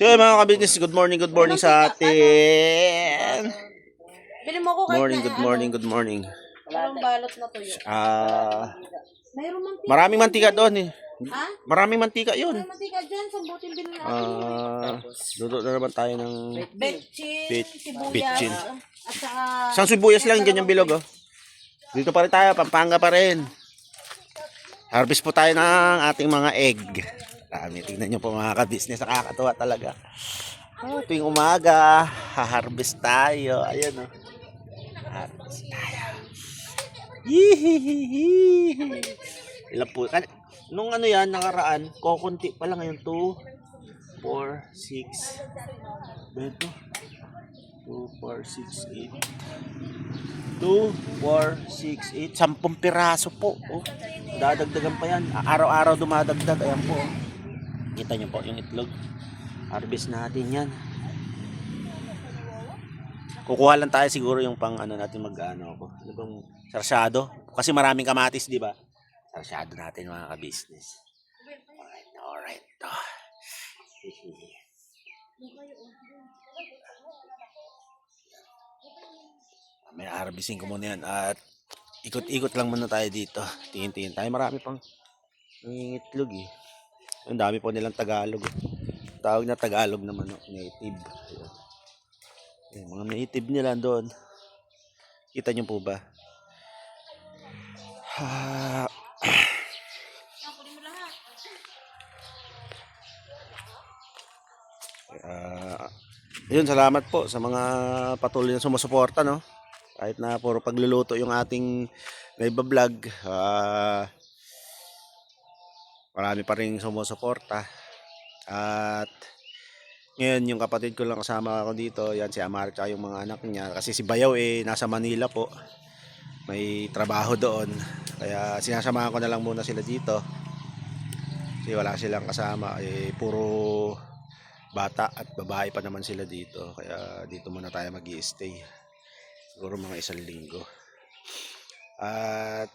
So mga ka-business, good morning sa atin. Bili mo ko kahit Good morning. Walang balot na tuyo. Mayroong mantika. Maraming mantika doon eh. Ha? Maraming mantika yun. May mantika dyan, sambutin bili natin. Luto na naman tayo ng Betchin, sibuyas, betchin. at saka... Isang sibuyas lang, ganyang bilog oh. Dito pa rin tayo, Pampanga pa rin. Harvest po tayo ng ating mga egg. Tingnan nyo po mga ka-business, nakakatuwa talaga. Tuwing umaga, harvest tayo. Ayan oh. Harvest tayo. Hihihihi. Ilan po? Nung ano yan, nakaraan, kukunti pa lang ngayon. 2, 4, 6. Beto. 2, 4, 6, 8. 2, 4, 6, 8. 10 piraso po. Oh. Dadagdagan pa yan. Araw-araw dumadagdag. Ayan po. Kita nyo po yung itlog. Harvest natin yan. Kukuha lang tayo siguro yung pang ano natin mag-ano ako. Ano bang sarsado? Kasi maraming kamatis, di ba? Sarsado natin mga ka-business. Alright. May harvesting ko muna yan at ikot-ikot lang muna tayo dito. Tingin-tingin tayo. Marami pang itlog eh. Ang dami po nilang Tagalog. Tawag na Tagalog naman, native. Ayan, mga native nila doon. Kita nyo po ba? Yun, salamat po sa mga patuloy na sumusuporta, no? Kahit na puro pagluluto yung ating naiba-vlog, marami pa rin sumusuporta. At ngayon yung kapatid ko lang kasama ako dito, yan si Amar at yung mga anak niya. Kasi si Bayaw nasa Manila po, may trabaho doon. Kaya sinasamahan ko na lang muna sila dito. Kasi wala silang kasama, puro bata at babae pa naman sila dito. Kaya dito muna tayo mag-i-stay. Siguro mga 1 linggo. At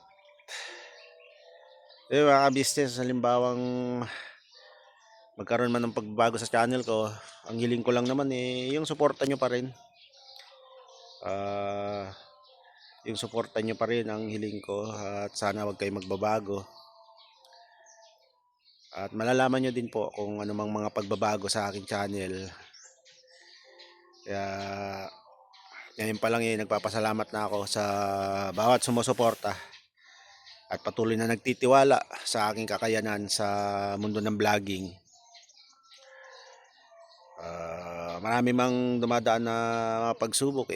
mga business, halimbawang magkaroon man ng pagbabago sa channel ko, ang hiling ko lang naman yung suporta nyo pa rin. Yung suporta nyo pa rin ang hiling ko at sana wag kayo magbabago. At malalaman nyo din po kung anumang mga pagbabago sa aking channel. Kaya ngayon pa lang nagpapasalamat na ako sa bawat sumusuporta at patuloy na nagtitiwala sa aking kakayanan sa mundo ng vlogging. Marami mang dumadaan na pagsubok,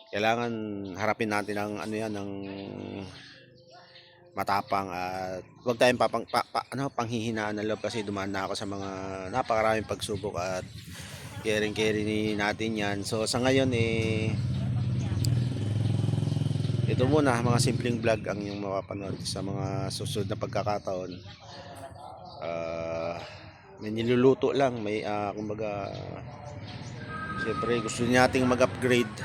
kailangan harapin natin ang ng matapang at huwag tayong panghihinaan ng loob, kasi dumaan na ako sa mga napakaraming pagsubok at carry natin yan. So sa ngayon ito muna, mga simpleng vlog ang yung mapapanood. Sa mga susunod na pagkakataon, may niluluto lang, may kumbaga siyempre gusto nating mag-upgrade.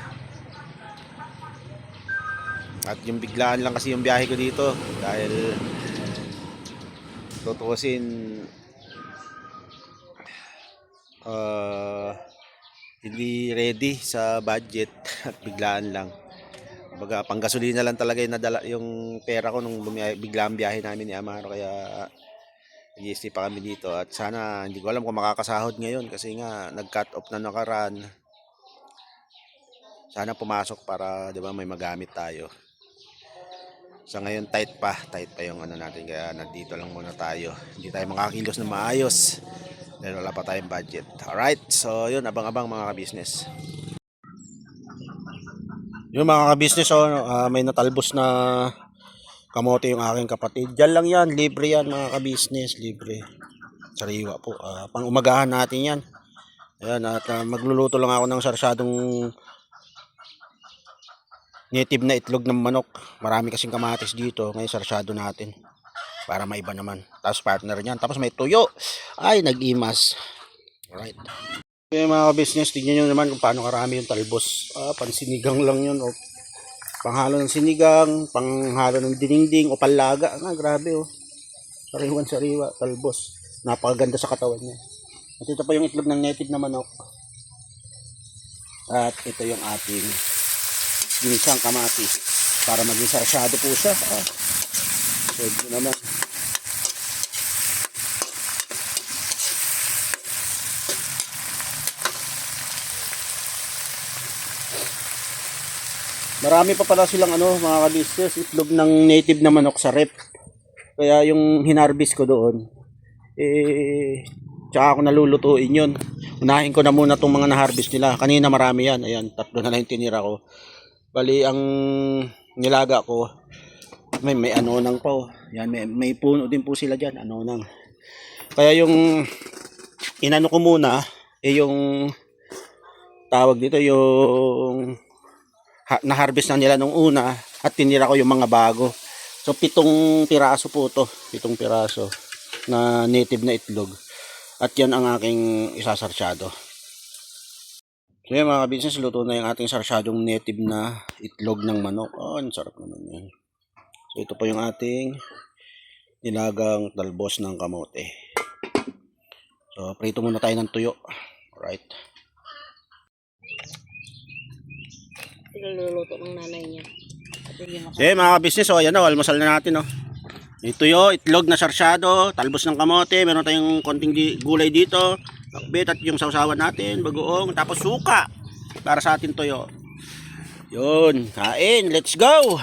At yung biglaan lang kasi yung biyahe ko dito, dahil tutuusin hindi ready sa budget at biglaan lang. Kumbaga panggasolina lang talaga yung nadala yung pera ko nung biglang biyahe namin ni Amaro. Kaya nag-i-stay pa kami dito at sana, hindi ko alam kung makakasahod ngayon kasi nga nag-cut off na nakaraan. Sana pumasok para, di ba, may magamit tayo. Sa ngayon tight pa yung ano natin, kaya nandito lang muna tayo. Hindi tayo makakilos na maayos dahil wala pa tayong budget. Alright, so yun, abang-abang mga ka-business. Yung mga ka-business, may natalbos na kamote yung aking kapatid. Diyan lang yan, libre yan mga ka-business, libre. Sariwa po. Pang umagahan natin yan. Ayan, at magluluto lang ako ng sarsyadong native na itlog ng manok. Marami kasing kamatis dito. Ngayon sarsyado natin. Para maiba naman. Tapos partner niyan. Tapos may tuyo. Ay, nag-imas. Alright. Okay mga ka-business, tignan nyo naman kung paano karami yung talbos. Pansinigang lang yun. O, panghalo ng sinigang, panghalo ng diningding o panlaga. Grabe oh. Sariwan-sariwa, talbos. Napakaganda sa katawan niya. At ito pa yung itlog ng native na manok. At ito yung ating ginisang kamatis. Para maging sarsyado po siya. So ito naman. Marami pa pala silang mga ka-business, itlog ng native na manok sa rep. Kaya yung hinarvest ko doon, tsaka ako nalulutuin yun. Unahin ko na muna itong mga na-harvest nila. Kanina marami yan. Ayan, 3 na lang yung tinira ko. Bali, ang nilaga ko, may anonang pa oh. Yan, may puno din po sila dyan, anonang. Kaya yung inano ko muna, yung tawag dito, yung na-harvest na nila nung una at tinira ko yung mga bago. So 7 piraso po to, 7 piraso na native na itlog. At yan ang aking isasarsyado. So yan mga business, luto na yung ating sarsyadong native na itlog ng manok. Ang sarap naman yan. So ito po yung ating nilagang talbos ng kamote. So prito muna tayo ng tuyo. Alright. Niluluto ng nanay niya. So mga business, ayan na, almusal na natin. Ito yung itlog na sarsyado, talbos ng kamote, meron tayong konting gulay dito, bakbit at yung sausawan natin, bagoong, tapos suka para sa atin toyo. Yun, kain, let's go!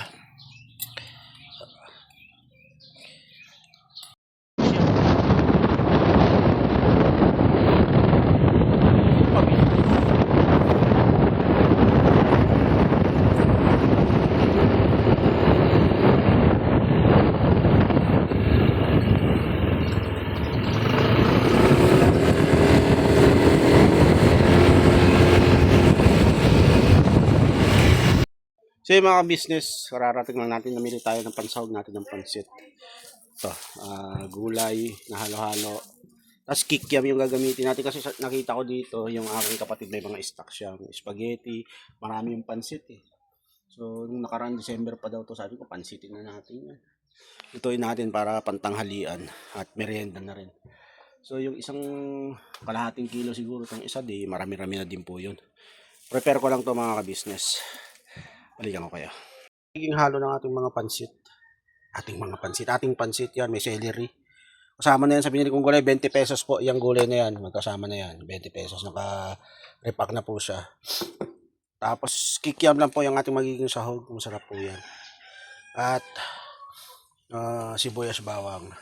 So yung mga business, kararating lang natin, namili tayo ng pansahog natin ng pansit. Ito, gulay na halo-halo. Tapos kikiam yung gagamitin natin kasi nakita ko dito, yung aking kapatid may mga stock siyang spaghetti, marami yung pansit eh. So nung nakaraan December pa daw to, sabi ko pansitin na natin yan. Lutuin natin para pantanghalian at merienda na rin. So yung isang kalahating kilo siguro itong isa, di marami-rami na din po yun. Prepare ko lang to mga ka-business. Balikan ko kayo. Naging halo ng ating mga pansit. Ating pansit yan. May celery. Kasama na yan sa binili kong gulay. 20 pesos po yung gulay na yan. Magkasama na yan. 20 pesos. Naka-repack na po siya. Tapos kikiam lang po yung ating magiging sahog. Masarap po yan. At sibuyas bawang.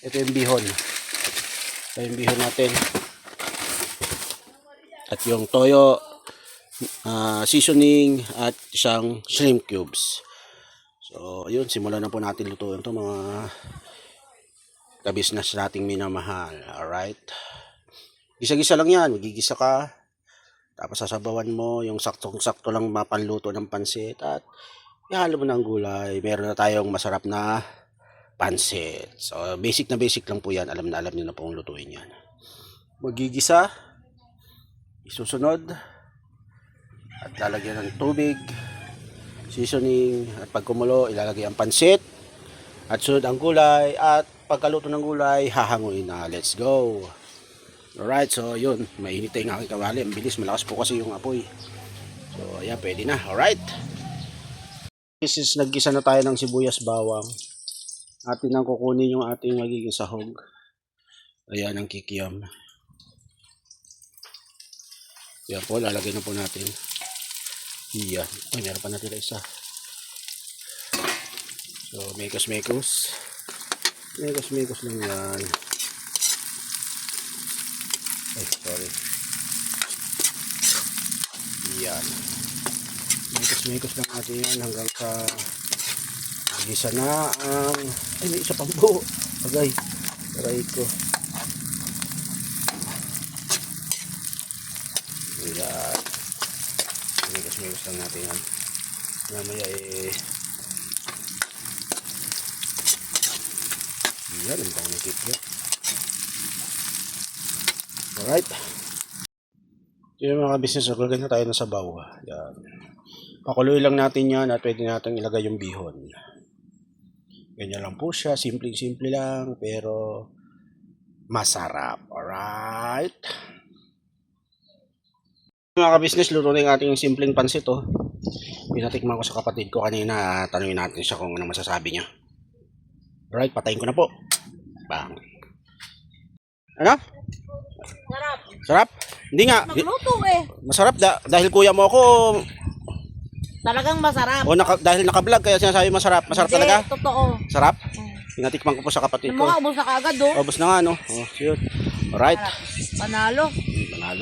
Ito yung bihon. Ito yung bihon natin. At yung toyo. Seasoning at isang shrimp cubes. So yun, simulan na po natin lutuin to mga ka-business nating minamahal. Alright, gisa-gisa lang yan, magigisa ka tapos sasabawan mo yung saktong-sakto lang mapanluto ng pansit at ihalo mo ng gulay. Meron na tayong masarap na pansit. So basic na basic lang po yan, alam na alam nyo na po ang lutuin yan. Magigisa, isusunod at lalagyan ng tubig, seasoning, at pag kumulo, ilalagay ang pansit, at sunod ang gulay, at pagkaluto ng gulay, hahanguin na. Let's go! Alright, so yun, mainit yung aking kawali. Ang bilis, malakas po kasi yung apoy. So, ayan, pwede na. Alright! This is, naggisa na tayo ng sibuyas bawang. Atin nang kukunin yung ating magiging sahog. Ayan ang kikiam. Ayan po, lalagay na po natin. Iya. Ay, meron pa natin isa. So, mekos lang yan. Ay, sorry. Yan. Mekos lang natin yan hanggang sa magisa na ang... Ay, may isa pang buo. Agay. Aray ko. Ayan. Migas lang natin yan. Mamaya yan, ang bang nikip yan. Alright. Yung mga business, naglagay na tayo ng sabaw. Yan. Pakuloy lang natin yan at pwede natin ilagay yung bihon. Ganyan lang po siya. Simple lang pero masarap. Alright. Mga ka-business, luto na yung ating simpleng pansit. Pinatikman ko sa kapatid ko kanina. Tanungin natin siya kung anong masasabi niya. Alright, patayin ko na po. Bang. Ano? Sarap. Sarap? Hindi nga. Magluto Masarap dahil kuya mo ako. Talagang masarap. O dahil naka-vlog kaya sinasabi masarap. Masarap Hindi, talaga? totoo. Sarap? Pinatikman ko po sa kapatid Yung ko. mga ubos na kaagad, oh. Ubus na nga, no? Oh, yun. Alright. Panalo. Panalo.